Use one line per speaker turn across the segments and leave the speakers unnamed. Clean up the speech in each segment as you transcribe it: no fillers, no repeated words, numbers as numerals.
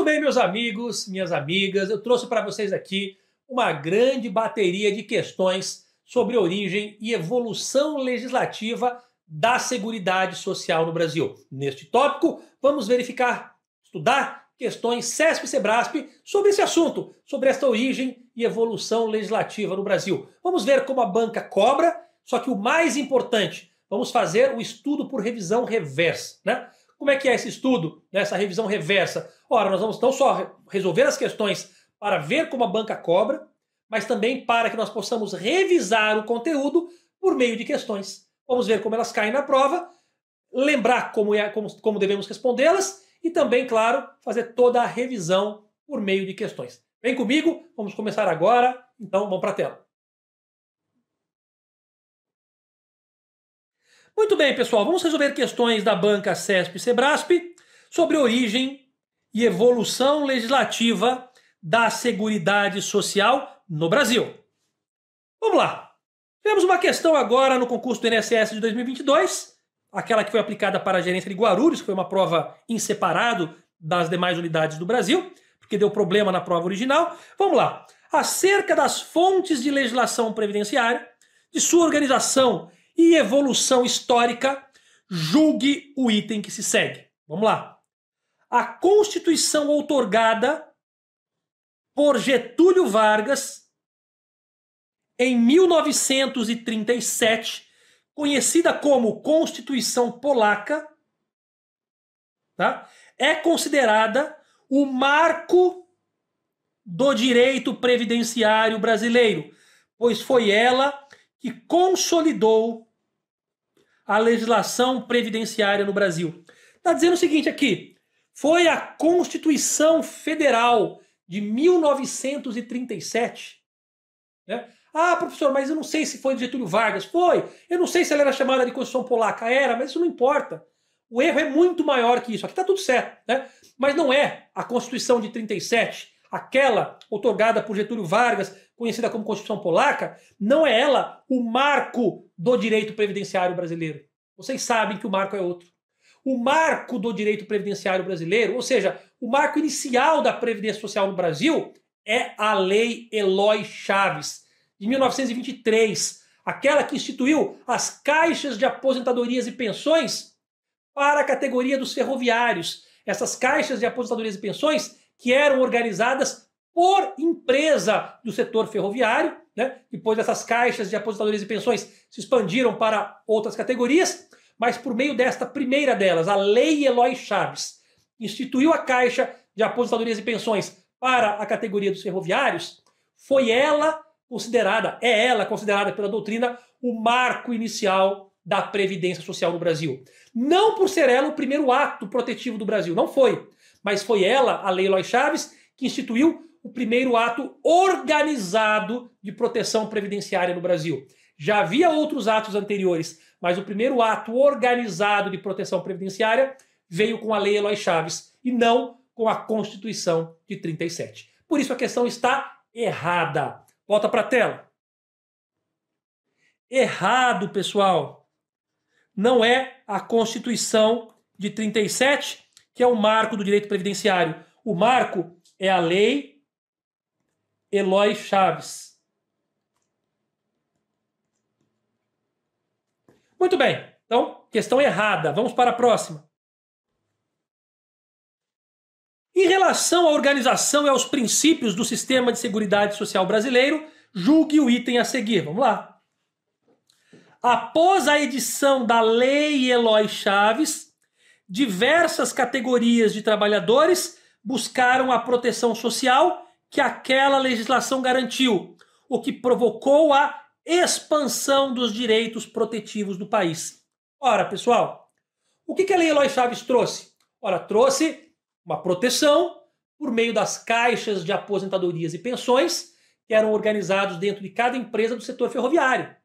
bem, meus amigos, minhas amigas, eu trouxe para vocês aqui uma grande bateria de questões sobre origem e evolução legislativa da Seguridade Social no Brasil. Neste tópico, vamos verificar, estudar questões CESP e SEBRASP sobre esse assunto, sobre esta origem e evolução legislativa no Brasil. Vamos ver como a banca cobra, só que o mais importante, vamos fazer o estudo por revisão reversa, né? Como é que é esse estudo, né, essa revisão reversa? Ora, nós vamos não só resolver as questões para ver como a banca cobra, mas também para que nós possamos revisar o conteúdo por meio de questões. Vamos ver como elas caem na prova, lembrar como devemos respondê-las e também, claro, fazer toda a revisão por meio de questões. Vem comigo, vamos começar agora, então vamos para a tela. Muito bem, pessoal, vamos resolver questões da banca CESP e SEBRASP sobre origem e evolução legislativa da Seguridade Social no Brasil. Vamos lá. Temos uma questão agora no concurso do INSS de 2022, aquela que foi aplicada para a gerência de Guarulhos, que foi uma prova em separado das demais unidades do Brasil, porque deu problema na prova original. Vamos lá. Acerca das fontes de legislação previdenciária, de sua organização e evolução histórica, julgue o item que se segue. Vamos lá. A Constituição outorgada por Getúlio Vargas em 1937, conhecida como Constituição Polaca, tá? É considerada o marco do direito previdenciário brasileiro, pois foi ela que consolidou a legislação previdenciária no Brasil. Está dizendo o seguinte aqui, foi a Constituição Federal de 1937, né? Ah, professor, mas eu não sei se foi de Getúlio Vargas. Foi. Eu não sei se ela era chamada de Constituição Polaca. Era, mas isso não importa. O erro é muito maior que isso. Aqui está tudo certo, né? Mas não é a Constituição de 37, aquela outorgada por Getúlio Vargas, conhecida como Constituição Polaca, não é ela o marco do direito previdenciário brasileiro. Vocês sabem que o marco é outro. O marco do direito previdenciário brasileiro, ou seja, o marco inicial da Previdência Social no Brasil, é a Lei Eloy Chaves, de 1923, aquela que instituiu as caixas de aposentadorias e pensões para a categoria dos ferroviários. Essas caixas de aposentadorias e pensões que eram organizadas por empresa do setor ferroviário, né? Depois essas caixas de aposentadorias e pensões se expandiram para outras categorias, mas por meio desta primeira delas, a Lei Eloy Chaves, instituiu a Caixa de Aposentadorias e Pensões para a categoria dos ferroviários, foi ela considerada pela doutrina o marco inicial da Previdência Social no Brasil. Não por ser ela o primeiro ato protetivo do Brasil, não foi, mas foi ela, a Lei Eloy Chaves, que instituiu o primeiro ato organizado de proteção previdenciária no Brasil. Já havia outros atos anteriores, mas o primeiro ato organizado de proteção previdenciária veio com a Lei Eloy Chaves e não com a Constituição de 37. Por isso a questão está errada. Volta para a tela. Errado, pessoal. Não é a Constituição de 37 que é o marco do direito previdenciário. O marco é a Lei Eloy Chaves. Muito bem. Então, questão errada. Vamos para a próxima. Em relação à organização e aos princípios do sistema de seguridade social brasileiro, julgue o item a seguir. Vamos lá. Após a edição da Lei Eloy Chaves, diversas categorias de trabalhadores buscaram a proteção social que aquela legislação garantiu, o que provocou a expansão dos direitos protetivos do país. Ora, pessoal, o que a Lei Eloy Chaves trouxe? Ora, trouxe uma proteção por meio das caixas de aposentadorias e pensões que eram organizados dentro de cada empresa do setor ferroviário.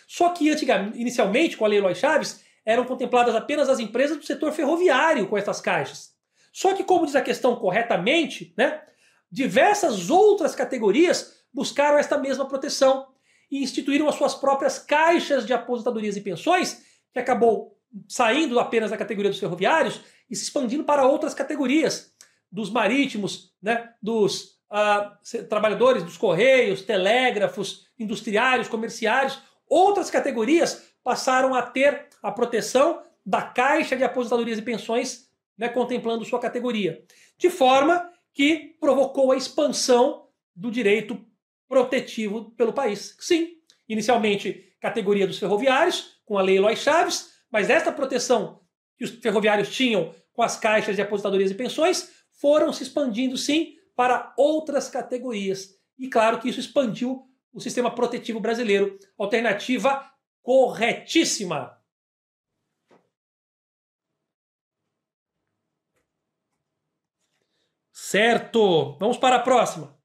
Só que inicialmente, com a Lei Eloy Chaves, eram contempladas apenas as empresas do setor ferroviário com essas caixas. Só que, como diz a questão corretamente, né, diversas outras categorias buscaram esta mesma proteção e instituíram as suas próprias caixas de aposentadorias e pensões, que acabou saindo apenas da categoria dos ferroviários e se expandindo para outras categorias. dos marítimos, né, dos trabalhadores dos correios, telégrafos, industriários, comerciários, outras categorias passaram a ter a proteção da Caixa de Aposentadorias e Pensões, né, contemplando sua categoria, de forma que provocou a expansão do direito protetivo pelo país. Sim, inicialmente categoria dos ferroviários, com a Lei Eloy Chaves, mas esta proteção que os ferroviários tinham com as caixas de aposentadorias e pensões foram se expandindo, sim, para outras categorias. E claro que isso expandiu o sistema protetivo brasileiro. Alternativa corretíssima. Certo. Vamos para a próxima.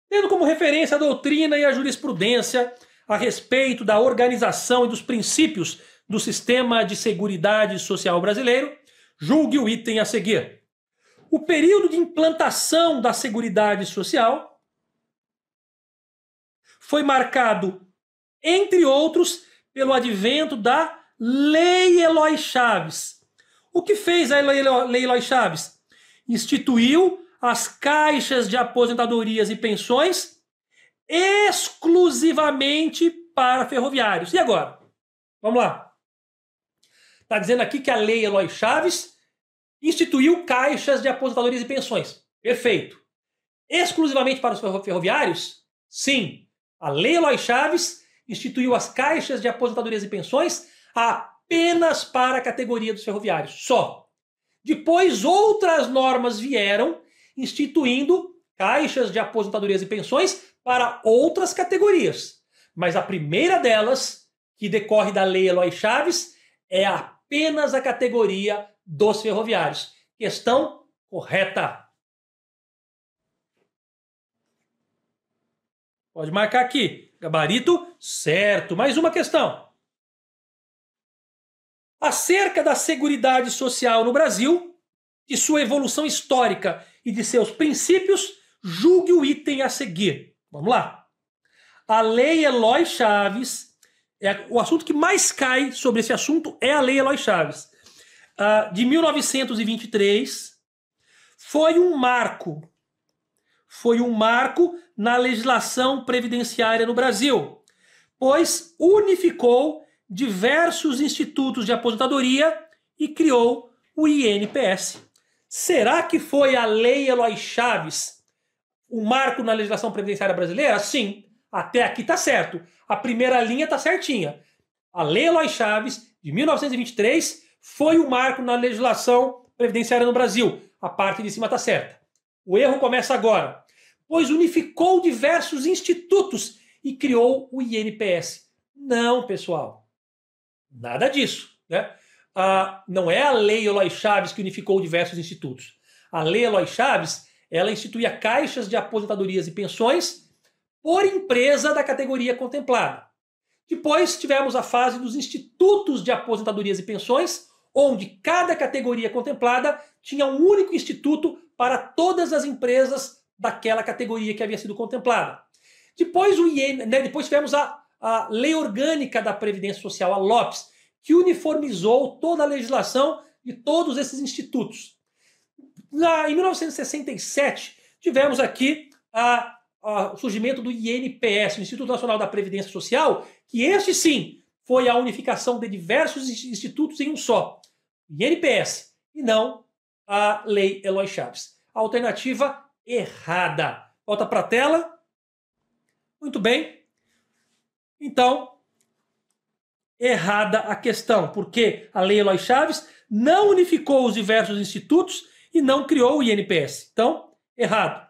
Tendo como referência a doutrina e a jurisprudência a respeito da organização e dos princípios do sistema de seguridade social brasileiro, julgue o item a seguir. O período de implantação da Seguridade Social foi marcado, entre outros, pelo advento da Lei Eloy Chaves. O que fez a Lei Eloy Chaves? Instituiu as caixas de aposentadorias e pensões exclusivamente para ferroviários. E agora? Vamos lá. Está dizendo aqui que a Lei Eloy Chaves instituiu caixas de aposentadorias e pensões. Perfeito. Exclusivamente para os ferroviários? Sim. A Lei Eloy Chaves instituiu as caixas de aposentadorias e pensões apenas para a categoria dos ferroviários. Só. Depois, outras normas vieram instituindo caixas de aposentadorias e pensões para outras categorias. Mas a primeira delas, que decorre da Lei Eloy Chaves, é apenas a categoria dos ferroviários. Questão correta. Pode marcar aqui. Gabarito certo. Mais uma questão. Acerca da Seguridade Social no Brasil, de sua evolução histórica e de seus princípios, julgue o item a seguir. Vamos lá. A Lei Eloy Chaves, o assunto que mais cai sobre esse assunto é a Lei Eloy Chaves. De 1923, foi um marco na legislação previdenciária no Brasil, pois unificou diversos institutos de aposentadoria e criou o INPS. Será que foi a Lei Eloy Chaves um marco na legislação previdenciária brasileira? Sim, até aqui está certo. A primeira linha está certinha. A Lei Eloy Chaves, de 1923, foi um marco na legislação previdenciária no Brasil. A parte de cima está certa. O erro começa agora, pois unificou diversos institutos e criou o INPS. Não, pessoal. Nada disso, né? Não é a Lei Eloy Chaves que unificou diversos institutos. A Lei Eloy Chaves, ela instituía caixas de aposentadorias e pensões por empresa da categoria contemplada. Depois tivemos a fase dos institutos de aposentadorias e pensões, onde cada categoria contemplada tinha um único instituto para todas as empresas daquela categoria que havia sido contemplada. Depois, depois tivemos a Lei Orgânica da Previdência Social, a LOPS, que uniformizou toda a legislação de todos esses institutos. Em 1967, tivemos aqui o surgimento do INPS, o Instituto Nacional da Previdência Social, que este sim foi a unificação de diversos institutos em um só, INPS, e não a Lei Eloy Chaves. A alternativa errada. Volta para a tela. Muito bem. Então, errada a questão, porque a Lei Eloy Chaves não unificou os diversos institutos e não criou o INPS. Então, errado.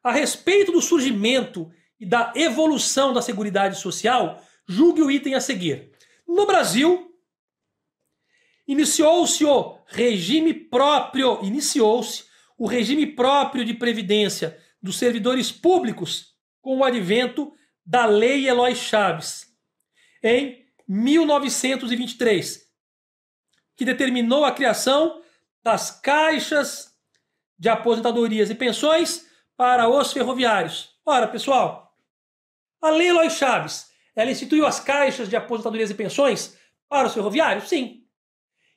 A respeito do surgimento e da evolução da Seguridade Social, julgue o item a seguir. No Brasil, iniciou-se o regime próprio de previdência dos servidores públicos com o advento da Lei Eloy Chaves, em 1923, que determinou a criação das caixas de aposentadorias e pensões para os ferroviários. Ora, pessoal, a Lei Eloy Chaves, ela instituiu as caixas de aposentadorias e pensões para os ferroviários? Sim.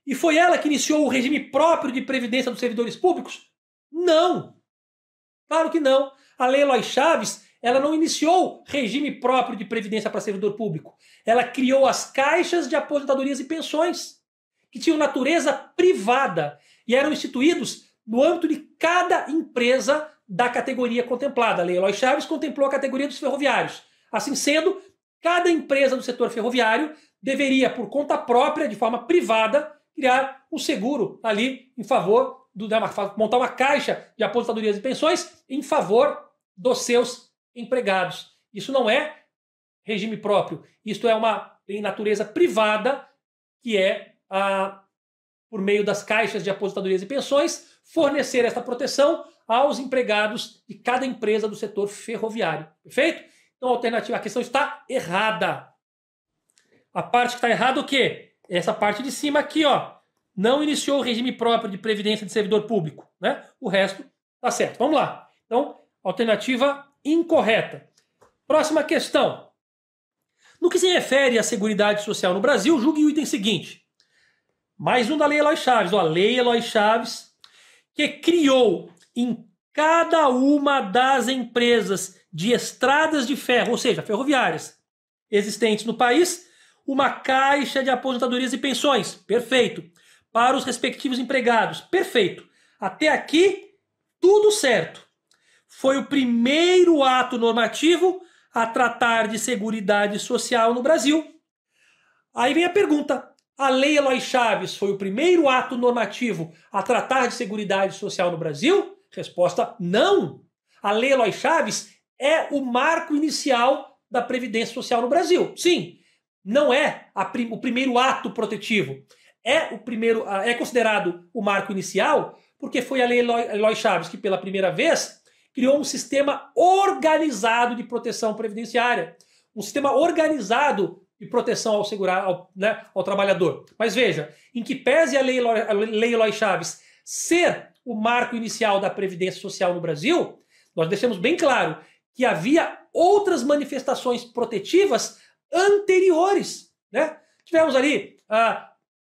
E foi ela que iniciou o regime próprio de previdência dos servidores públicos? Não. Claro que não. A Lei Eloy Chaves, ela não iniciou regime próprio de previdência para servidor público. Ela criou as caixas de aposentadorias e pensões, que tinham natureza privada e eram instituídos no âmbito de cada empresa da categoria contemplada. A Lei Eloy Chaves contemplou a categoria dos ferroviários. Assim sendo, cada empresa do setor ferroviário deveria, por conta própria, de forma privada, criar um seguro ali em favor, montar uma caixa de aposentadorias e pensões em favor dos seus empregados. Isso não é regime próprio, isso é uma natureza privada, que é, por meio das caixas de aposentadorias e pensões, fornecer esta proteção aos empregados de cada empresa do setor ferroviário. Perfeito? Então a alternativa, a questão está errada. A parte que está errada o quê? Essa parte de cima aqui, ó. Não iniciou o regime próprio de previdência de servidor público, né? O resto tá certo. Vamos lá. Então, alternativa incorreta. Próxima questão. No que se refere à Seguridade Social no Brasil, julgue o item seguinte. Mais um da Lei Eloy Chaves. Ó, a Lei Eloy Chaves, que criou em cada uma das empresas de estradas de ferro, ou seja, ferroviárias, existentes no país, uma caixa de aposentadorias e pensões. Perfeito. Para os respectivos empregados. Perfeito. Até aqui, tudo certo. Foi o primeiro ato normativo a tratar de Seguridade Social no Brasil. Aí vem a pergunta. A Lei Eloy Chaves foi o primeiro ato normativo a tratar de Seguridade Social no Brasil? Resposta: não. A Lei Eloy Chaves é o marco inicial da Previdência Social no Brasil. Sim, não é o primeiro ato protetivo. É considerado o marco inicial porque foi a Lei Eloy Chaves que, pela primeira vez, criou um sistema organizado de proteção previdenciária. Um sistema organizado de proteção ao trabalhador. Mas veja, em que pese a Lei Eloy Chaves ser o marco inicial da Previdência Social no Brasil, nós deixamos bem claro que havia outras manifestações protetivas anteriores, né? Tivemos ali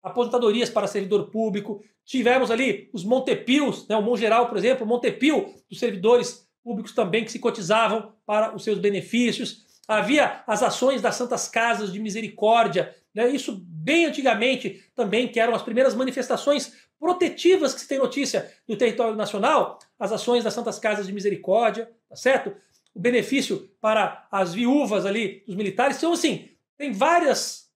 aposentadorias para servidor público, tivemos ali os Montepios, né? O Mongeral, por exemplo, o Montepio dos servidores públicos também que se cotizavam para os seus benefícios. Havia as ações das Santas Casas de Misericórdia, né? Isso bem antigamente também, que eram as primeiras manifestações protetivas que se tem notícia do território nacional, as ações das Santas Casas de Misericórdia, tá certo? O benefício para as viúvas ali dos militares. Então, assim, tem várias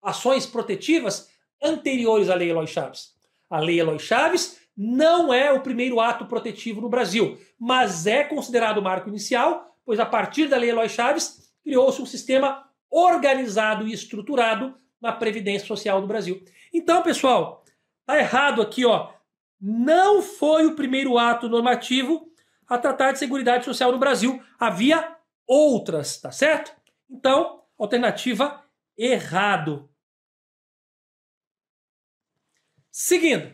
ações protetivas anteriores à Lei Eloy Chaves. A Lei Eloy Chaves não é o primeiro ato protetivo no Brasil, mas é considerado o marco inicial, pois a partir da Lei Eloy Chaves criou-se um sistema organizado e estruturado na Previdência Social do Brasil. Então, pessoal, tá errado aqui, ó. Não foi o primeiro ato normativo a tratar de Seguridade Social no Brasil. Havia outras, tá certo? Então, alternativa errado. Seguindo.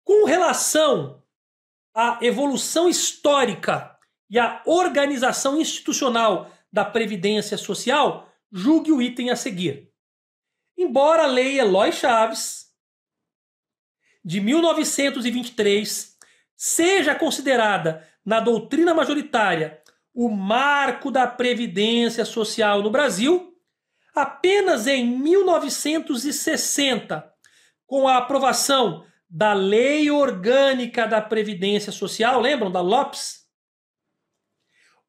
Com relação à evolução histórica e à organização institucional da Previdência Social, julgue o item a seguir. Embora a Lei Eloy Chaves, de 1923, seja considerada na doutrina majoritária o marco da Previdência Social no Brasil, apenas em 1960, com a aprovação da Lei Orgânica da Previdência Social, lembram da LOPS?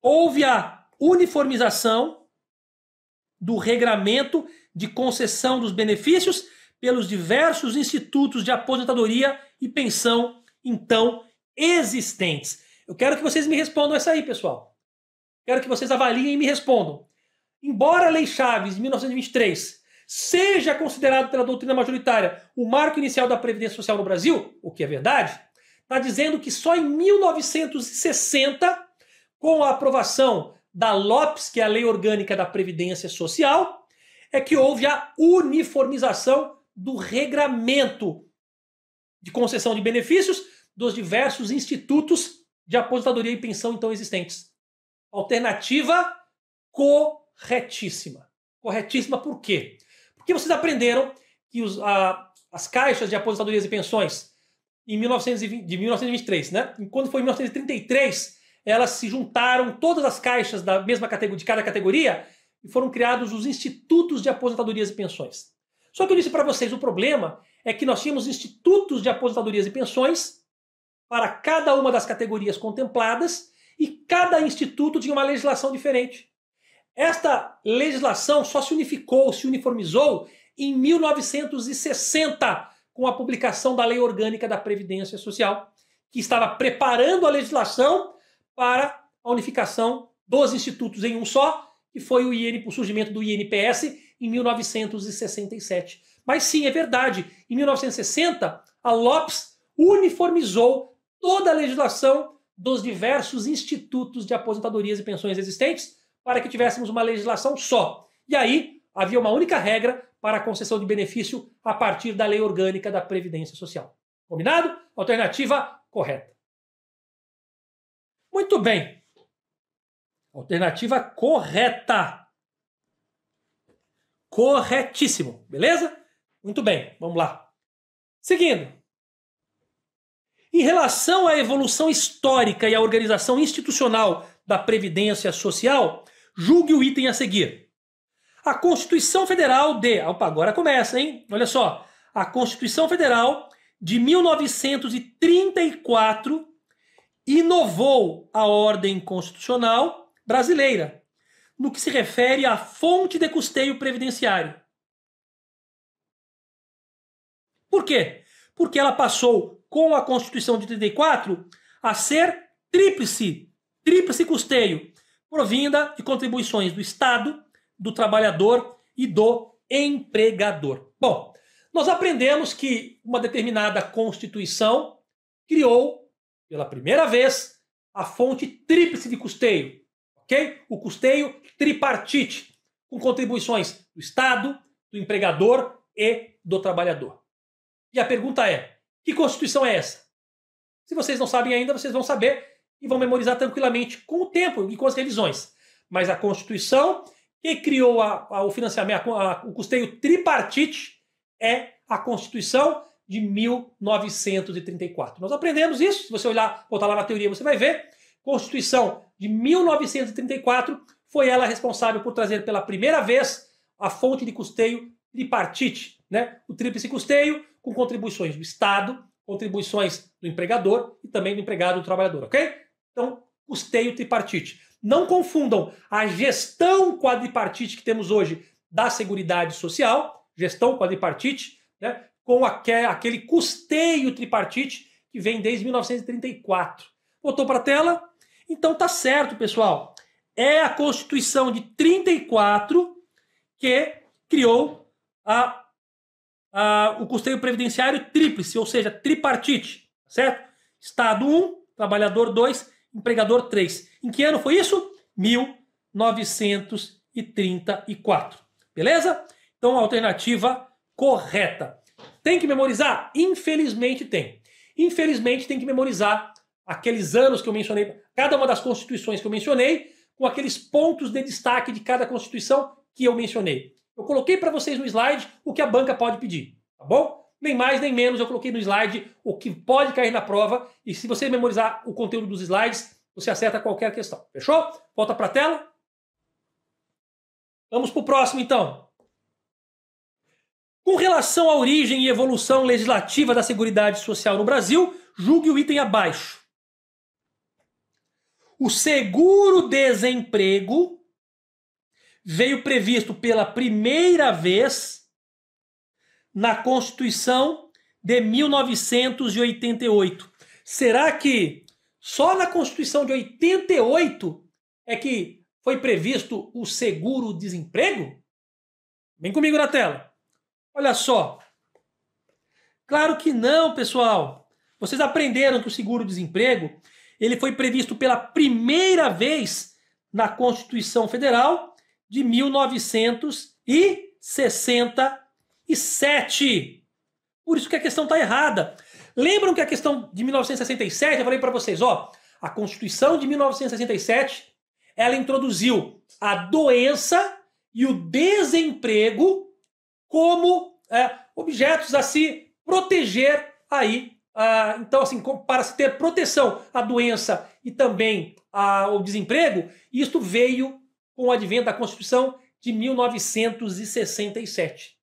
Houve a uniformização do regramento de concessão dos benefícios pelos diversos institutos de aposentadoria e pensão, então, existentes. Eu quero que vocês me respondam essa aí, pessoal. Quero que vocês avaliem e me respondam. Embora a Lei Chaves, de 1923, seja considerado pela doutrina majoritária o marco inicial da Previdência Social no Brasil, o que é verdade, está dizendo que só em 1960, com a aprovação da LOPS, que é a Lei Orgânica da Previdência Social, é que houve a uniformização do regramento de concessão de benefícios dos diversos institutos de aposentadoria e pensão então existentes. Alternativa corretíssima. Corretíssima por quê? Porque vocês aprenderam que as caixas de aposentadorias e pensões de 1923, né? Quando foi em 1933, elas se juntaram, todas as caixas da mesma categoria, de cada categoria, e foram criados os institutos de aposentadorias e pensões. Só que eu disse para vocês, o problema é que nós tínhamos institutos de aposentadorias e pensões para cada uma das categorias contempladas e cada instituto tinha uma legislação diferente. Esta legislação só se unificou, se uniformizou em 1960, com a publicação da Lei Orgânica da Previdência Social, que estava preparando a legislação para a unificação dos institutos em um só, que foi o surgimento do INPS em 1967. Mas sim, é verdade, em 1960, a LOPS uniformizou toda a legislação dos diversos institutos de aposentadorias e pensões existentes para que tivéssemos uma legislação só. E aí havia uma única regra para a concessão de benefício a partir da Lei Orgânica da Previdência Social. Combinado? Alternativa correta. Muito bem. Alternativa correta. Corretíssimo. Beleza? Muito bem. Vamos lá. Seguindo. Em relação à evolução histórica e à organização institucional da Previdência Social, julgue o item a seguir. A Constituição Federal de... Opa, agora começa, hein? Olha só. A Constituição Federal de 1934 inovou a ordem constitucional brasileira, no que se refere à fonte de custeio previdenciário. Por quê? Porque ela passou, com a Constituição de 34, a ser tríplice custeio, provinda de contribuições do Estado, do trabalhador e do empregador. Bom, nós aprendemos que uma determinada Constituição criou, pela primeira vez, a fonte tríplice de custeio, ok? O custeio tripartite, com contribuições do Estado, do empregador e do trabalhador. E a pergunta é, que Constituição é essa? Se vocês não sabem ainda, vocês vão saber e vão memorizar tranquilamente com o tempo e com as revisões. Mas a Constituição que criou o financiamento, o custeio tripartite é a Constituição de 1934. Nós aprendemos isso, se você voltar lá na teoria, você vai ver. Constituição de 1934 foi ela responsável por trazer pela primeira vez a fonte de custeio tripartite, né? O tríplice custeio com contribuições do Estado, contribuições do empregador e também do empregado e do trabalhador, ok? Então, custeio tripartite. Não confundam a gestão quadripartite que temos hoje da Seguridade Social, gestão quadripartite, né, com aquele custeio tripartite que vem desde 1934. Voltou para a tela? Então tá certo, pessoal. É a Constituição de 34 que criou o custeio previdenciário tríplice, ou seja, tripartite, certo? Estado 1, trabalhador 2, empregador 3. Em que ano foi isso? 1934. Beleza? Então, a alternativa correta. Tem que memorizar? Infelizmente tem. Infelizmente tem que memorizar aqueles anos que eu mencionei, cada uma das constituições que eu mencionei, com aqueles pontos de destaque de cada constituição que eu mencionei. Eu coloquei para vocês no slide o que a banca pode pedir, tá bom? Nem mais nem menos, eu coloquei no slide o que pode cair na prova, e se você memorizar o conteúdo dos slides, você acerta qualquer questão. Fechou? Volta para a tela. Vamos para o próximo, então. Com relação à origem e evolução legislativa da Seguridade Social no Brasil, julgue o item abaixo. O seguro-desemprego veio previsto pela primeira vez na Constituição de 1988. Será que só na Constituição de 88 é que foi previsto o seguro-desemprego? Vem comigo na tela. Olha só. Claro que não, pessoal. Vocês aprenderam que o seguro-desemprego ele foi previsto pela primeira vez na Constituição Federal de 1967. Por isso que a questão está errada. Lembram que a questão de 1967, eu falei para vocês, ó, a Constituição de 1967, ela introduziu a doença e o desemprego como objetos a se proteger aí. Então, assim, para se ter proteção à doença e também ao desemprego, isto veio com o advento da Constituição de 1967.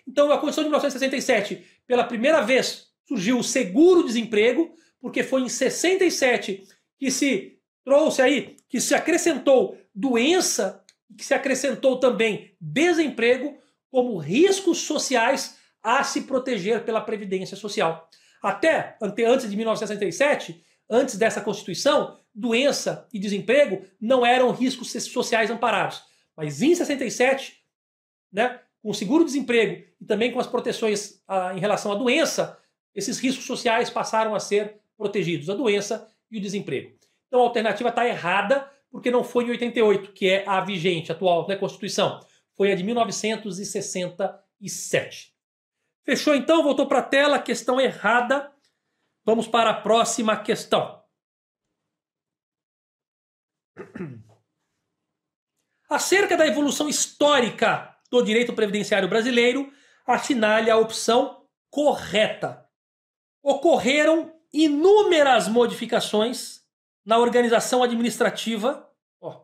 Então, na Constituição de 1967, pela primeira vez, surgiu o seguro-desemprego, porque foi em 67 que se trouxe aí, que se acrescentou doença, que se acrescentou também desemprego como riscos sociais a se proteger pela Previdência Social. Até antes de 1967, antes dessa Constituição, doença e desemprego não eram riscos sociais amparados. Mas em 67, né, com o seguro-desemprego e também com as proteções em relação à doença, esses riscos sociais passaram a ser protegidos, a doença e o desemprego. Então a alternativa está errada, porque não foi em 88, que é a vigente, atual, né, Constituição. Foi a de 1967. Fechou então? Voltou para a tela, questão errada. Vamos para a próxima questão. Acerca da evolução histórica do direito previdenciário brasileiro, assinale a opção correta. Ocorreram inúmeras modificações na organização administrativa.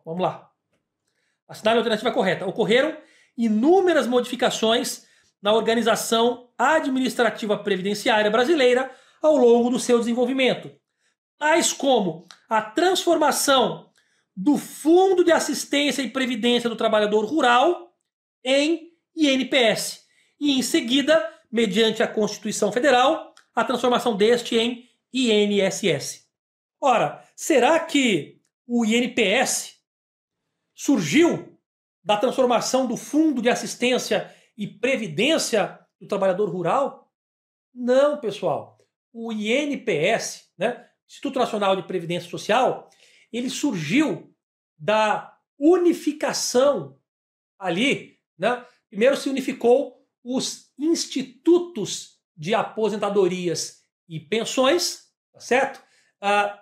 Vamos lá. Assinale a alternativa correta. Ocorreram inúmeras modificações na organização administrativa previdenciária brasileira ao longo do seu desenvolvimento, tais como a transformação do Fundo de Assistência e Previdência do Trabalhador Rural em INPS e, em seguida, mediante a Constituição Federal, a transformação deste em INSS. Ora, será que o INPS surgiu da transformação do Fundo de Assistência e Previdência do Trabalhador Rural? Não, pessoal. O INPS, né, Instituto Nacional de Previdência Social, ele surgiu da unificação ali, né? Primeiro se unificou os institutos de aposentadorias e pensões, tá certo?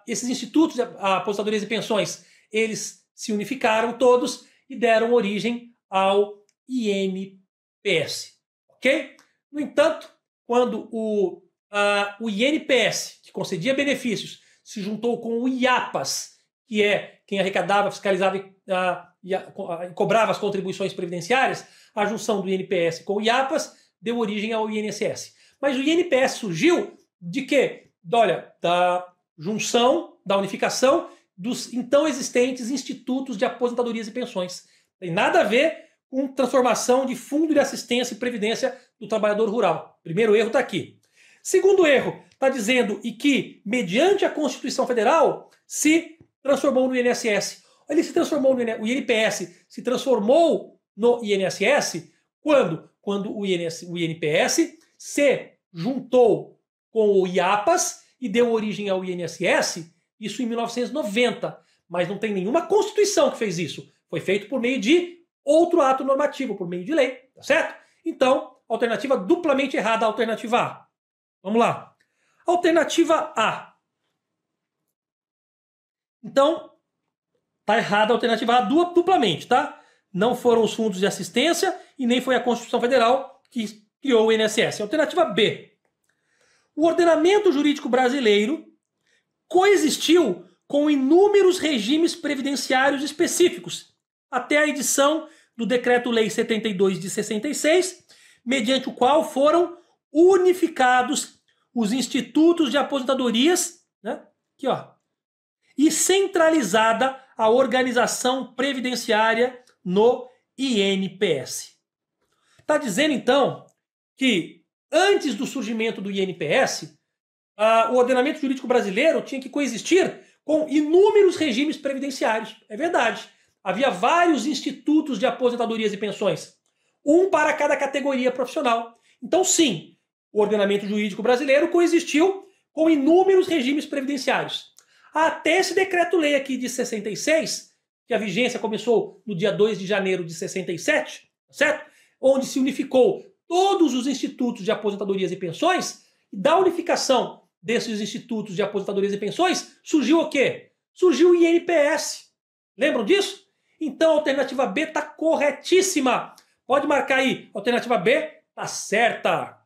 Esses institutos de aposentadorias e pensões, eles se unificaram todos e deram origem ao INPS, ok? No entanto, quando o INPS, que concedia benefícios, se juntou com o IAPAS, que é quem arrecadava, fiscalizava e cobrava as contribuições previdenciárias, a junção do INPS com o IAPAS deu origem ao INSS. Mas o INPS surgiu de quê? Da junção, da unificação dos então existentes institutos de aposentadorias e pensões. Tem nada a ver com transformação de Fundo de Assistência e Previdência do Trabalhador Rural. Primeiro erro está aqui. Segundo erro, está dizendo que, mediante a Constituição Federal, se transformou no INSS. Ele se transformou o INPS se transformou no INSS quando? Quando o INPS se juntou com o IAPAS e deu origem ao INSS, isso em 1990. Mas não tem nenhuma Constituição que fez isso. Foi feito por meio de outro ato normativo, por meio de lei, tá certo? Então, alternativa duplamente errada, alternativa A. Vamos lá. Alternativa A. Então, tá errada a alternativa A duplamente, tá? Não foram os fundos de assistência e nem foi a Constituição Federal que criou o INSS. Alternativa B. O ordenamento jurídico brasileiro coexistiu com inúmeros regimes previdenciários específicos, até a edição do Decreto-Lei 72 de 66, mediante o qual foram unificados os institutos de aposentadorias, né? Aqui, ó, e centralizada a organização previdenciária no INPS. Está dizendo, então, que antes do surgimento do INPS, o ordenamento jurídico brasileiro tinha que coexistir com inúmeros regimes previdenciários. É verdade. Havia vários institutos de aposentadorias e pensões, um para cada categoria profissional. Então, sim, o ordenamento jurídico brasileiro coexistiu com inúmeros regimes previdenciários. Até esse decreto-lei aqui de 66, que a vigência começou no dia 2 de janeiro de 67, certo? Onde se unificou todos os institutos de aposentadorias e pensões, e da unificação desses institutos de aposentadorias e pensões, surgiu o quê? Surgiu o INPS. Lembram disso? Então a alternativa B está corretíssima. Pode marcar aí, alternativa B Tá certa.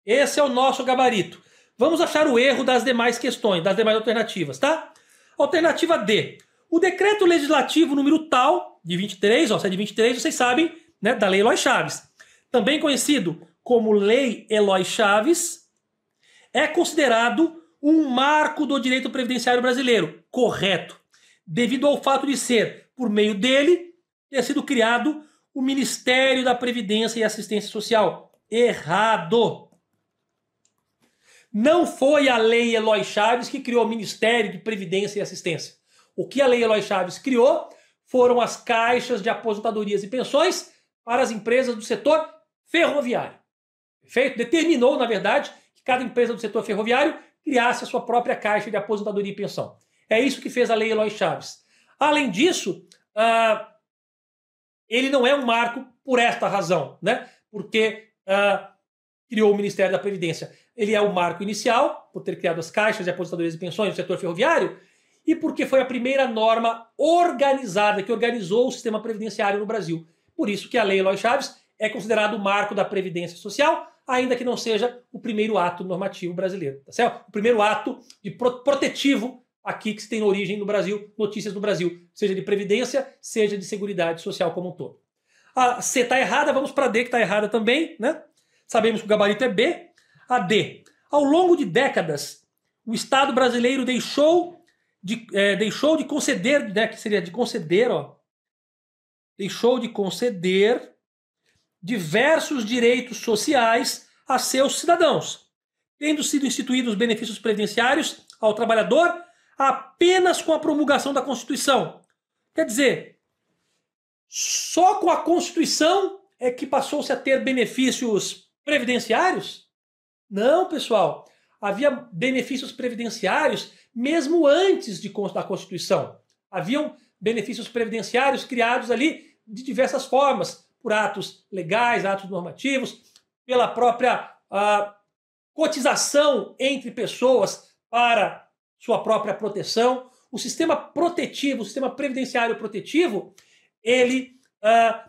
Esse é o nosso gabarito. Vamos achar o erro das demais questões, das demais alternativas, tá? Alternativa D. O decreto legislativo número tal, de 23, ó, se é de 23, vocês sabem, né, da Lei Eloy Chaves, também conhecido como Lei Eloy Chaves, é considerado um marco do direito previdenciário brasileiro. Correto. Devido ao fato de ser, por meio dele, ter sido criado o Ministério da Previdência e Assistência Social. Errado. Não foi a Lei Eloy Chaves que criou o Ministério de Previdência e Assistência. O que a Lei Eloy Chaves criou foram as caixas de aposentadorias e pensões para as empresas do setor ferroviário. Perfeito? Determinou, na verdade, que cada empresa do setor ferroviário criasse a sua própria caixa de aposentadoria e pensão. É isso que fez a Lei Eloy Chaves. Além disso, ele não é um marco por esta razão, né? Porque criou o Ministério da Previdência. Ele é o marco inicial, por ter criado as caixas de aposentadorias e pensões do setor ferroviário, e porque foi a primeira norma organizada que organizou o sistema previdenciário no Brasil. Por isso que a Lei Eloy Chaves é considerado o marco da Previdência Social, ainda que não seja o primeiro ato normativo brasileiro. Tá certo? O primeiro ato de protetivo aqui que se tem origem no Brasil, notícias do Brasil, seja de Previdência, seja de Seguridade Social como um todo. A C está errada, vamos para a D, que está errada também, né? Sabemos que o gabarito é B. A D. Ao longo de décadas, o Estado brasileiro deixou de conceder, né, que seria de conceder, ó, deixou de conceder diversos direitos sociais a seus cidadãos, tendo sido instituídos benefícios previdenciários ao trabalhador apenas com a promulgação da Constituição. Quer dizer, só com a Constituição é que passou-se a ter benefícios previdenciários? Não, pessoal. Havia benefícios previdenciários mesmo antes da Constituição. Haviam benefícios previdenciários criados ali de diversas formas, por atos legais, atos normativos, pela própria cotização entre pessoas para sua própria proteção. O sistema protetivo, o sistema previdenciário protetivo, ele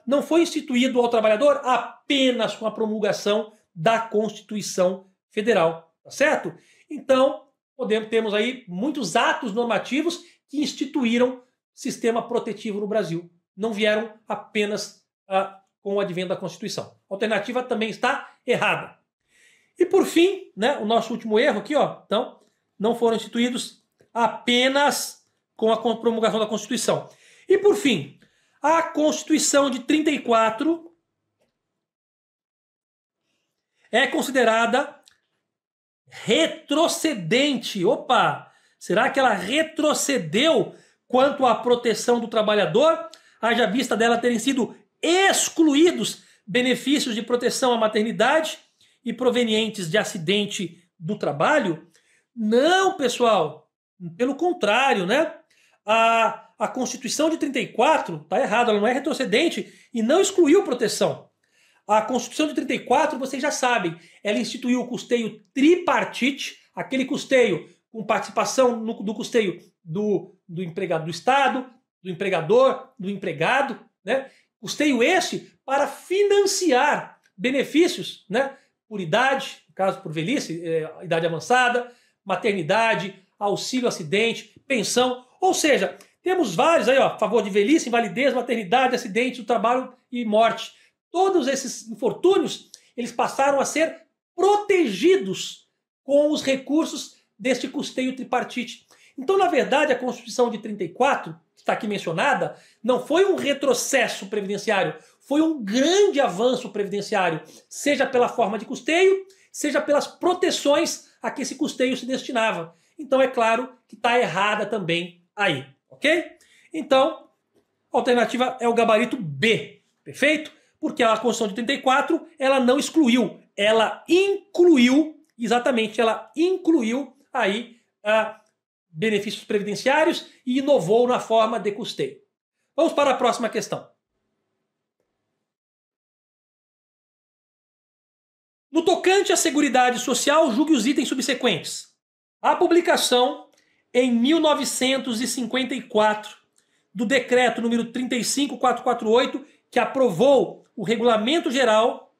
não foi instituído ao trabalhador apenas com a promulgação da Constituição Federal, tá certo? Então, temos aí muitos atos normativos que instituíram sistema protetivo no Brasil. Não vieram apenas com o advento da Constituição. A alternativa também está errada. E por fim, né, o nosso último erro aqui, ó, então, não foram instituídos apenas com a promulgação da Constituição. E por fim, a Constituição de 34 é considerada retrocedente. Opa! Será que ela retrocedeu quanto à proteção do trabalhador, haja vista dela terem sido excluídos benefícios de proteção à maternidade e provenientes de acidente do trabalho? Não, pessoal. Pelo contrário, né? A Constituição de 34 está errada, ela não é retrocedente e não excluiu proteção. A Constituição de 34, vocês já sabem, ela instituiu o custeio tripartite, aquele custeio com participação do custeio do empregado do Estado, do empregador, do empregado, né? Custeio este para financiar benefícios, né? Por idade, no caso por velhice, idade avançada, maternidade, auxílio acidente, pensão, ou seja, temos vários aí, ó, favor de velhice, invalidez, maternidade, acidente do trabalho e morte. Todos esses infortúnios, eles passaram a ser protegidos com os recursos deste custeio tripartite. Então, na verdade, a Constituição de 34, que está aqui mencionada, não foi um retrocesso previdenciário, foi um grande avanço previdenciário, seja pela forma de custeio, seja pelas proteções a que esse custeio se destinava. Então, é claro que está errada também aí, ok? Então, a alternativa é o gabarito B, perfeito? Porque a Constituição de 34, ela não excluiu, ela incluiu, exatamente, ela incluiu aí benefícios previdenciários e inovou na forma de custeio. Vamos para a próxima questão. No tocante à Seguridade Social, julgue os itens subsequentes. A publicação em 1954 do decreto número 35448, que aprovou o Regulamento Geral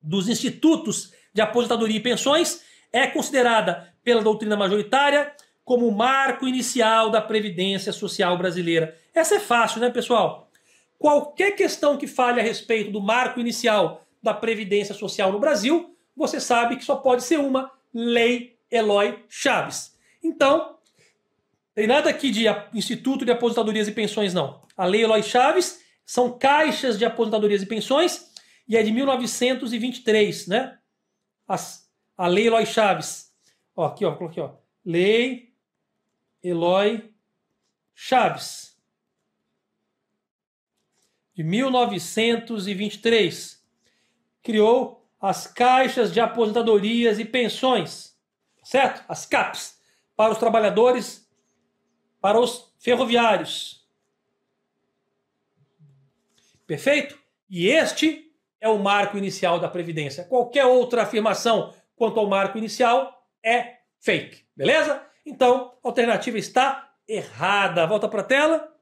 dos Institutos de Aposentadoria e Pensões, é considerada pela doutrina majoritária como o marco inicial da Previdência Social brasileira. Essa é fácil, né, pessoal? Qualquer questão que fale a respeito do marco inicial da Previdência Social no Brasil, você sabe que só pode ser uma Lei Eloy Chaves. Então, tem nada aqui de Instituto de Aposentadorias e Pensões, não. A Lei Eloy Chaves são caixas de aposentadorias e pensões e é de 1923, né? A Lei Eloy Chaves. Ó, aqui, ó, coloquei, ó. Lei Eloy Chaves. De 1923. Criou as caixas de aposentadorias e pensões, certo? As CAPs, para os trabalhadores, para os ferroviários. Perfeito? E este é o marco inicial da Previdência. Qualquer outra afirmação quanto ao marco inicial é fake, beleza? Então, a alternativa está errada. Volta para a tela.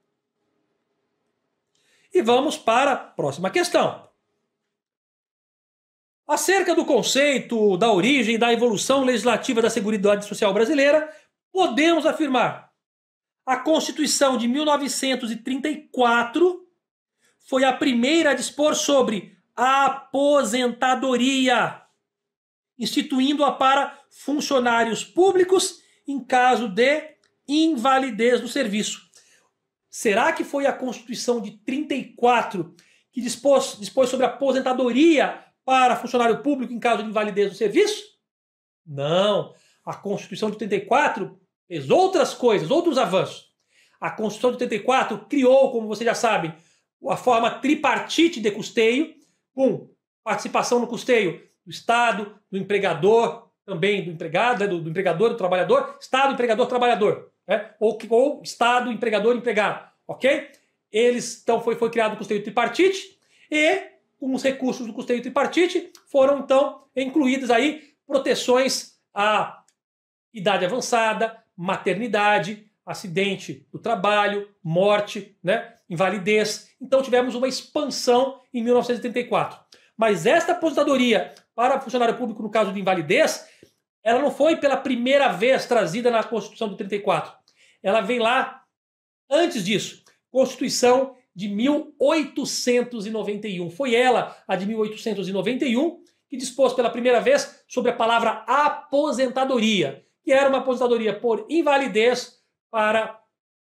E vamos para a próxima questão. Acerca do conceito, da origem e da evolução legislativa da Seguridade Social brasileira, podemos afirmar: a Constituição de 1934 foi a primeira a dispor sobre a aposentadoria, instituindo-a para funcionários públicos em caso de invalidez do serviço. Será que foi a Constituição de 34 que dispôs sobre a aposentadoria para funcionário público em caso de invalidez do serviço? Não. A Constituição de 34 fez outras coisas, outros avanços. A Constituição de 34 criou, como vocês já sabem, a forma tripartite de custeio, com participação no custeio do Estado, do empregador, também do empregado, né, do empregador, do trabalhador, Estado, empregador, trabalhador, né? ou Estado, empregador, empregado, ok? Então foi criado o custeio tripartite e com os recursos do custeio tripartite foram então incluídas aí proteções à idade avançada, maternidade, acidente do trabalho, morte, né, invalidez. Então tivemos uma expansão em 1934. Mas esta aposentadoria para funcionário público no caso de invalidez, ela não foi pela primeira vez trazida na Constituição de 34. Ela vem lá antes disso. Constituição de 1891. Foi ela, a de 1891, que dispôs pela primeira vez sobre a palavra aposentadoria, que era uma aposentadoria por invalidez para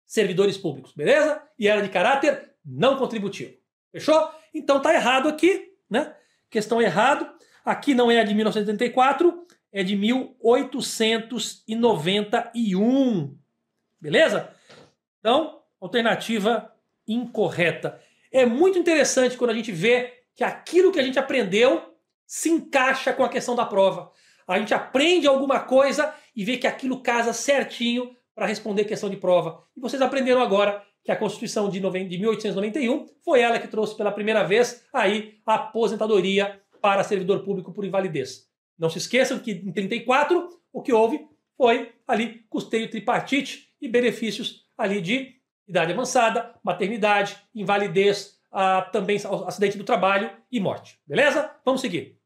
servidores públicos, beleza? E era de caráter não contributivo. Fechou? Então tá errado aqui, né? Questão errado. Aqui não é a de 1984, é de 1891. Beleza? Então, alternativa incorreta. É muito interessante quando a gente vê que aquilo que a gente aprendeu se encaixa com a questão da prova. A gente aprende alguma coisa e vê que aquilo casa certinho para responder questão de prova. E vocês aprenderam agora que a Constituição de 1891 foi ela que trouxe pela primeira vez aí a aposentadoria para servidor público por invalidez. Não se esqueçam que em 34 o que houve foi ali custeio tripartite e benefícios ali de idade avançada, maternidade, invalidez, também acidente do trabalho e morte. Beleza? Vamos seguir.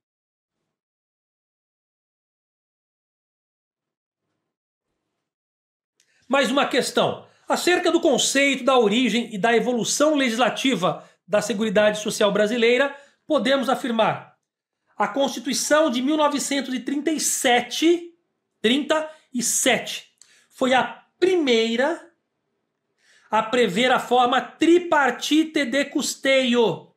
Mais uma questão. Acerca do conceito, da origem e da evolução legislativa da Seguridade Social brasileira, podemos afirmar: a Constituição de 1937 foi a primeira a prever a forma tripartite de custeio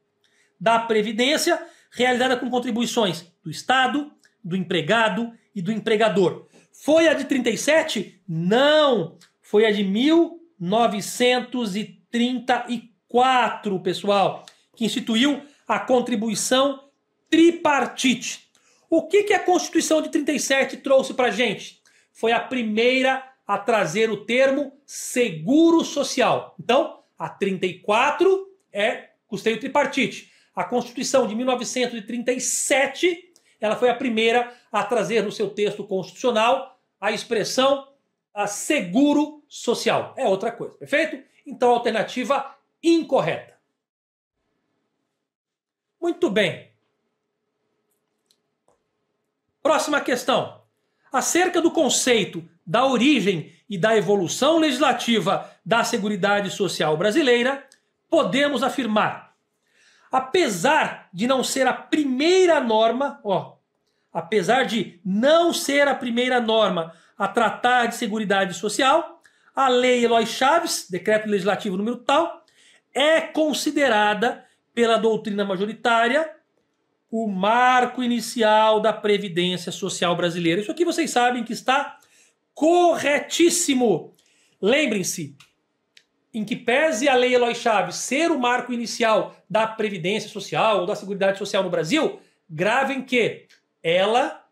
da Previdência, realizada com contribuições do Estado, do empregado e do empregador. Foi a de 37? Não! Foi a de 1934, pessoal, que instituiu a contribuição tripartite. O que a Constituição de 37 trouxe para a gente? Foi a primeira a trazer o termo seguro social. Então, a 34 é custeio tripartite. A Constituição de 1937, ela foi a primeira a trazer no seu texto constitucional a expressão seguro social. É outra coisa, perfeito? Então, alternativa incorreta. Muito bem. Próxima questão. Acerca do conceito da origem e da evolução legislativa da Seguridade Social brasileira, podemos afirmar: apesar de não ser a primeira norma, apesar de não ser a primeira norma a tratar de Seguridade Social, a Lei Eloy Chaves, Decreto Legislativo número tal, é considerada pela doutrina majoritária o marco inicial da Previdência Social brasileira. Isso aqui vocês sabem que está corretíssimo. Lembrem-se, em que pese a Lei Eloy Chaves ser o marco inicial da Previdência Social ou da Seguridade Social no Brasil, gravem que ela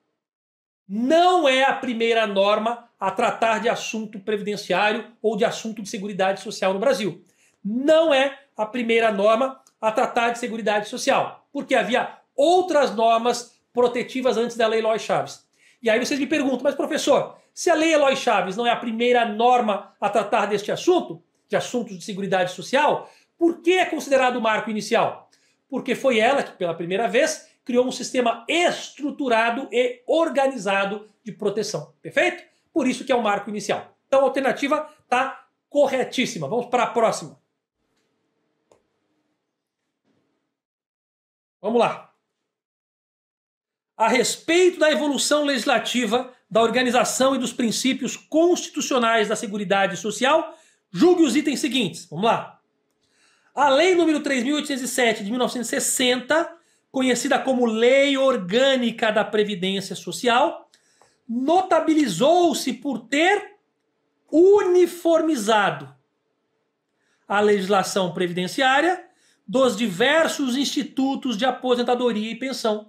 não é a primeira norma a tratar de assunto previdenciário ou de assunto de Seguridade Social no Brasil. Não é a primeira norma a tratar de Seguridade Social, porque havia outras normas protetivas antes da Lei Eloy Chaves. E aí vocês me perguntam, mas professor, se a Lei Eloy Chaves não é a primeira norma a tratar deste assunto, de assuntos de Seguridade Social, por que é considerado o marco inicial? Porque foi ela que, pela primeira vez, criou um sistema estruturado e organizado de proteção. Perfeito? Por isso que é o marco inicial. Então a alternativa está corretíssima. Vamos para a próxima. Vamos lá. A respeito da evolução legislativa, da organização e dos princípios constitucionais da Seguridade Social, julgue os itens seguintes. Vamos lá. A Lei nº 3.807 de 1960, conhecida como Lei Orgânica da Previdência Social, notabilizou-se por ter uniformizado a legislação previdenciária dos diversos institutos de aposentadoria e pensão.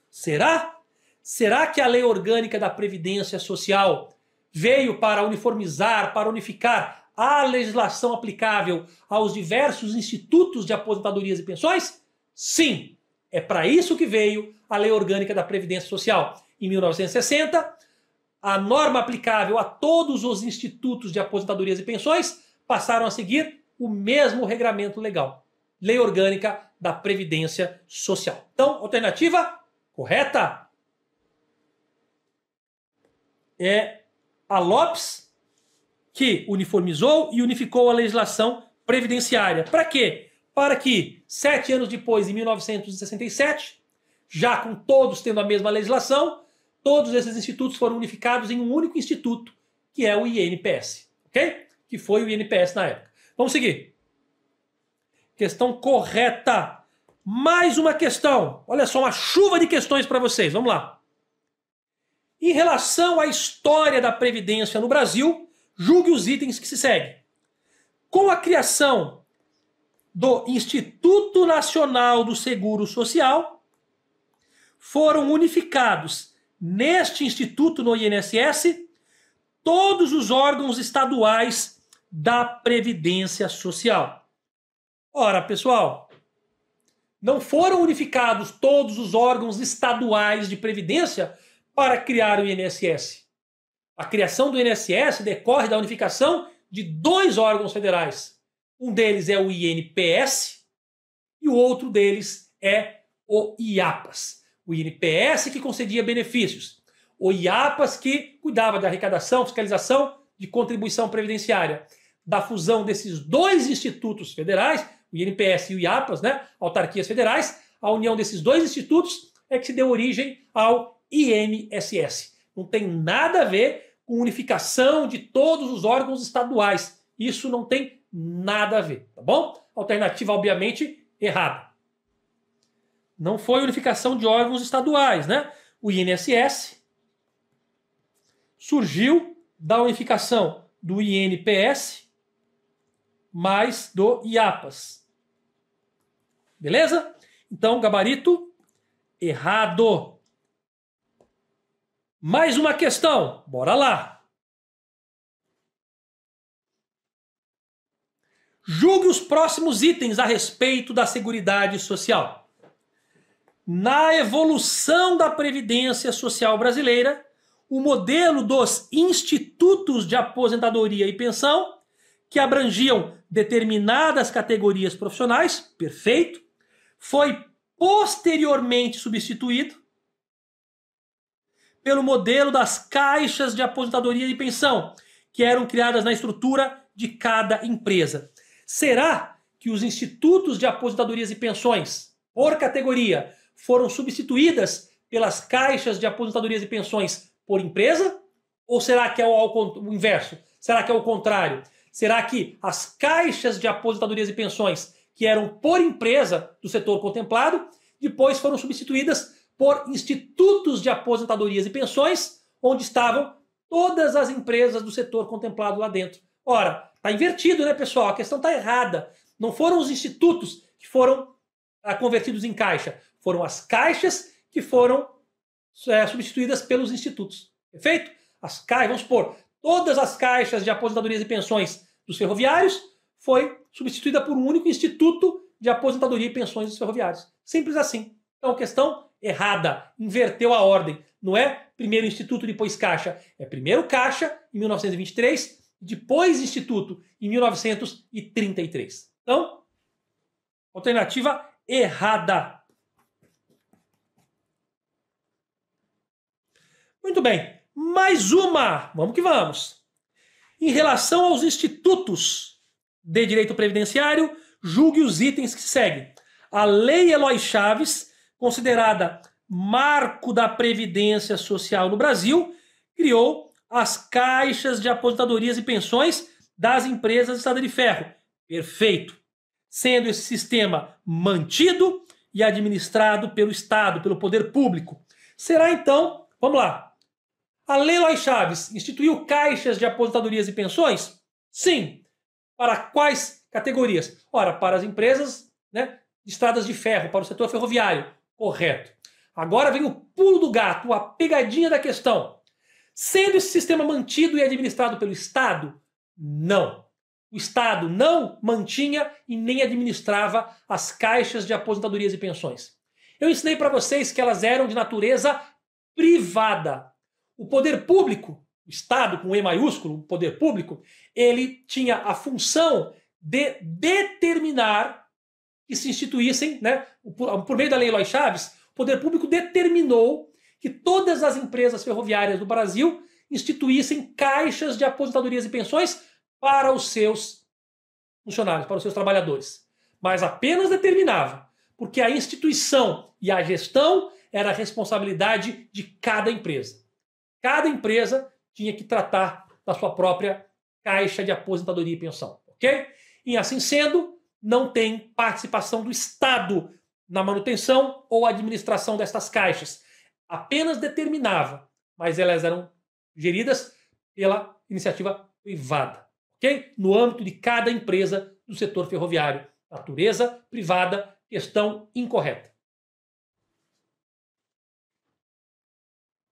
Será? Será que a Lei Orgânica da Previdência Social veio para uniformizar, para unificar a legislação aplicável aos diversos institutos de aposentadorias e pensões? Sim, é para isso que veio a Lei Orgânica da Previdência Social. Em 1960, a norma aplicável a todos os institutos de aposentadorias e pensões passaram a seguir o mesmo regramento legal. Lei Orgânica da Previdência Social. Então, alternativa correta é a Lopes, que uniformizou e unificou a legislação previdenciária. Para quê? Para que, 7 anos depois, em 1967, já com todos tendo a mesma legislação, todos esses institutos foram unificados em um único instituto, que é o INPS. Ok? Que foi o INPS na época. Vamos seguir. Questão correta. Mais uma questão. Olha só, uma chuva de questões para vocês. Vamos lá. Em relação à história da Previdência no Brasil, julgue os itens que se seguem. Com a criação do Instituto Nacional do Seguro Social, foram unificados neste instituto, no INSS, todos os órgãos estaduais da Previdência Social. Ora, pessoal, não foram unificados todos os órgãos estaduais de previdência para criar o INSS. A criação do INSS decorre da unificação de 2 órgãos federais. Um deles é o INPS e o outro deles é o IAPAS. O INPS que concedia benefícios. O IAPAS que cuidava da arrecadação, fiscalização, de contribuição previdenciária. Da fusão desses 2 institutos federais, o INPS e o IAPAS, né, autarquias federais, a união desses 2 institutos é que se deu origem ao INSS. Não tem nada a ver com unificação de todos os órgãos estaduais. Isso não tem nada a ver, tá bom? Alternativa, obviamente, errada. Não foi unificação de órgãos estaduais, né? O INSS surgiu da unificação do INPS mais do IAPAS. Beleza? Então, gabarito errado. Mais uma questão. Bora lá. Julgue os próximos itens a respeito da Seguridade Social. Na evolução da Previdência Social brasileira, o modelo dos institutos de aposentadoria e pensão, que abrangiam determinadas categorias profissionais, perfeito, foi posteriormente substituído pelo modelo das caixas de aposentadoria e pensão, que eram criadas na estrutura de cada empresa. Será que os institutos de aposentadorias e pensões, por categoria, foram substituídas pelas caixas de aposentadorias e pensões por empresa? Ou será que é o inverso? Será que é o contrário? Será que as caixas de aposentadorias e pensões, que eram por empresa do setor contemplado, depois foram substituídas por institutos de aposentadorias e pensões, onde estavam todas as empresas do setor contemplado lá dentro? Ora, está invertido, né, pessoal? A questão está errada. Não foram os institutos que foram convertidos em caixa. Foram as caixas que foram substituídas pelos institutos. Perfeito? As caixas, vamos supor, todas as caixas de aposentadorias e pensões dos ferroviários foi substituída por um único instituto de aposentadoria e pensões dos ferroviários. Simples assim. Então, questão errada. Inverteu a ordem. Não é primeiro instituto, depois caixa. É primeiro caixa, em 1923, depois instituto, em 1933. Então, alternativa errada. Muito bem. Mais uma. Vamos que vamos. Em relação aos institutos de direito previdenciário, julgue os itens que se seguem. A Lei Eloy Chaves, considerada marco da Previdência Social no Brasil, criou as caixas de aposentadorias e pensões das empresas de estrada de ferro. Perfeito. Sendo esse sistema mantido e administrado pelo Estado, pelo poder público. Será então, vamos lá, a Lei Eloy Chaves instituiu caixas de aposentadorias e pensões? Sim. Para quais categorias? Ora, para as empresas, né, de estradas de ferro, para o setor ferroviário. Correto. Agora vem o pulo do gato, a pegadinha da questão. Sendo esse sistema mantido e administrado pelo Estado? Não. O Estado não mantinha e nem administrava as caixas de aposentadorias e pensões. Eu ensinei para vocês que elas eram de natureza privada. O poder público, o Estado com E maiúsculo, o poder público, ele tinha a função de determinar que se instituíssem, né, por meio da Lei Eloy Chaves, o poder público determinou que todas as empresas ferroviárias do Brasil instituíssem caixas de aposentadorias e pensões para os seus funcionários, para os seus trabalhadores. Mas apenas determinava, porque a instituição e a gestão era a responsabilidade de cada empresa. Cada empresa tinha que tratar da sua própria caixa de aposentadoria e pensão, ok? E assim sendo, não tem participação do Estado na manutenção ou administração destas caixas. Apenas determinava, mas elas eram geridas pela iniciativa privada, ok? No âmbito de cada empresa do setor ferroviário. Natureza privada, questão incorreta.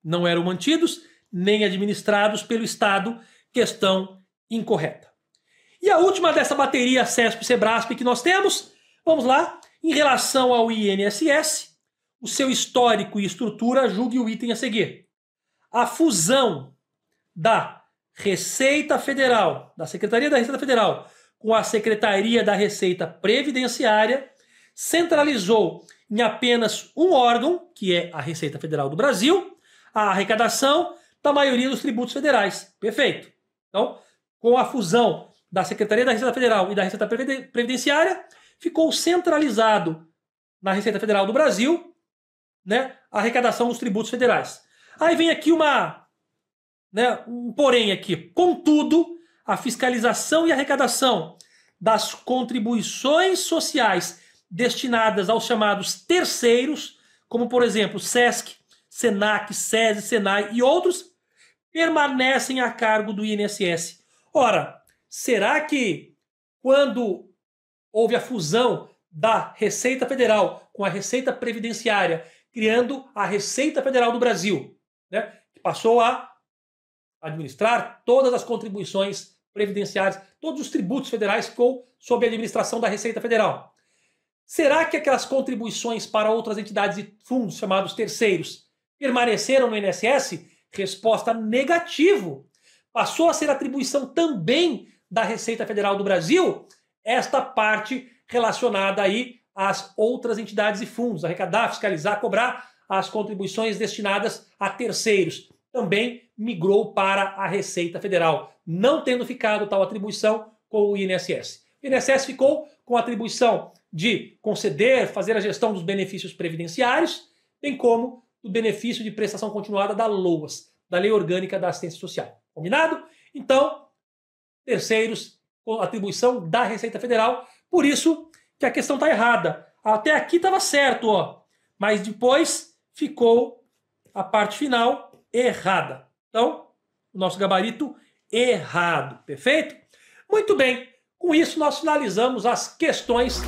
Não eram mantidos nem administrados pelo Estado, questão incorreta. E a última dessa bateria CESP-SEBRASP que nós temos, vamos lá, em relação ao INSS, o seu histórico e estrutura, julgue o item a seguir. A fusão da Receita Federal, da Secretaria da Receita Federal, com a Secretaria da Receita Previdenciária, centralizou em apenas um órgão, que é a Receita Federal do Brasil, a arrecadação da maioria dos tributos federais. Perfeito. Então, com a fusão da Secretaria da Receita Federal e da Receita Previdenciária, ficou centralizado na Receita Federal do Brasil, né, a arrecadação dos tributos federais. Aí vem aqui um porém aqui. Contudo, a fiscalização e arrecadação das contribuições sociais destinadas aos chamados terceiros, como por exemplo SESC, SENAC, SESI, SENAI e outros, permanecem a cargo do INSS. Ora, será que quando houve a fusão da Receita Federal com a Receita Previdenciária, criando a Receita Federal do Brasil, né, que passou a administrar todas as contribuições previdenciárias, todos os tributos federais ficou sob a administração da Receita Federal. Será que aquelas contribuições para outras entidades e fundos chamados terceiros permaneceram no INSS? Resposta: negativo. Passou a ser atribuição também da Receita Federal do Brasil esta parte relacionada aí às outras entidades e fundos, arrecadar, fiscalizar, cobrar as contribuições destinadas a terceiros. Também migrou para a Receita Federal, não tendo ficado tal atribuição com o INSS. O INSS ficou com a atribuição de conceder, fazer a gestão dos benefícios previdenciários, bem como do benefício de prestação continuada da LOAS, da Lei Orgânica da Assistência Social. Combinado? Então, terceiros com atribuição da Receita Federal, por isso que a questão está errada. Até aqui estava certo, ó, mas depois ficou a parte final errada. Então, o nosso gabarito errado, perfeito? Muito bem, com isso nós finalizamos as questões